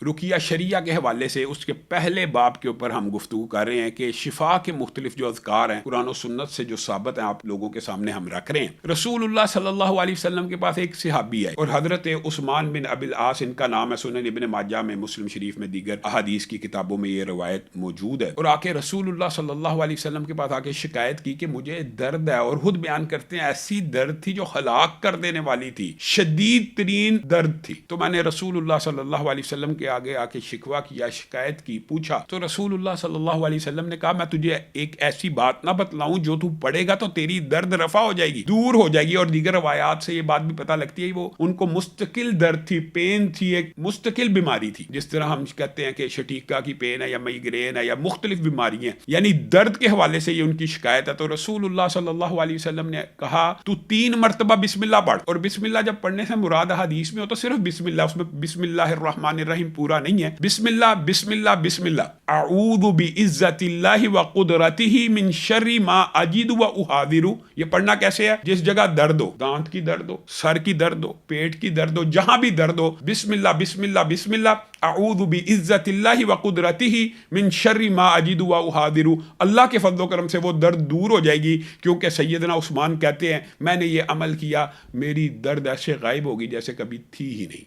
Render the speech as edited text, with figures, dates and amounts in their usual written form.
رقیہ شریعہ کے حوالے سے اس کے پہلے باب کے اوپر ہم گفتگو کر رہے ہیں کہ شفا کے مختلف جو اذکار ہیں قرآن و سنت سے جو ثابت ہیں آپ لوگوں کے سامنے ہم رکھ رہے ہیں۔ رسول اللہ صلی اللہ علیہ وسلم کے پاس ایک صحابی ہے اور حضرت عثمان بن ابی العاص ان کا نام ہے، سنن ابن ماجہ میں، مسلم شریف میں، دیگر احادیث کی کتابوں میں یہ روایت موجود ہے۔ اور آ کے رسول اللہ صلی اللہ علیہ وسلم کے پاس آ کے شکایت کی کہ مجھے درد ہے، اور خود بیان کرتے ہیں ایسی درد تھی جو ہلاک کر دینے والی تھی، شدید ترین درد تھی۔ تو میں نے رسول اللہ صلی اللہ علیہ وسلم کے آگے آ کے شکوہ کیا، شکایت کی، پوچھا تو رسول اللہ صلی اللہ علیہ وسلم نے کہا میں تجھے ایک ایسی بات نہ بتلاؤں جو تو پڑھے گا تو تیری درد رفع ہو جائے گی، دور ہو جائے گی۔ اور دیگر روایات سے یہ بات بھی پتہ لگتی ہے وہ ان کو مستقل درد تھی، پین تھی، ایک مستقل بیماری تھی، جس طرح ہم کہتے ہیں کہ شٹیکا کی پین ہے یا مائگرین ہے یا مختلف بیماری ہیں، یعنی درد کے حوالے سے یہ ان کی شکایت ہے۔ تو رسول اللہ صلی اللہ علیہ وسلم نے کہا تو 3 مرتبہ بسم اللہ پڑھ، اور بسم اللہ جب پڑھنے سے مراد حدیث میں ہو تو صرف بسم اللہ، اس میں بسم اللہ الرحمن الرحیم پورا نہیں ہے، بسم اللہ بسم اللہ بسم اللہ، اعوذ بعزت اللہ وقدرتہ من شر ما اجد واحاذر۔ یہ پڑھنا کیسے ہے؟ جس جگہ درد ہو، دانت کی درد ہو، سر کی درد ہو، پیٹ کی درد ہو، جہاں بھی درد ہو، بسم اللہ بسم اللہ بسم اللہ، اعوذ بعزت اللہ وقدرتہ من شر ما اجد واحاذر۔ اللہ کے فضل و کرم سے وہ درد دور ہو جائے گی، کیونکہ سیدنا عثمان کہتے ہیں میں نے یہ عمل کیا، میری درد ایسے غائب ہوگی جیسے کبھی تھی ہی نہیں۔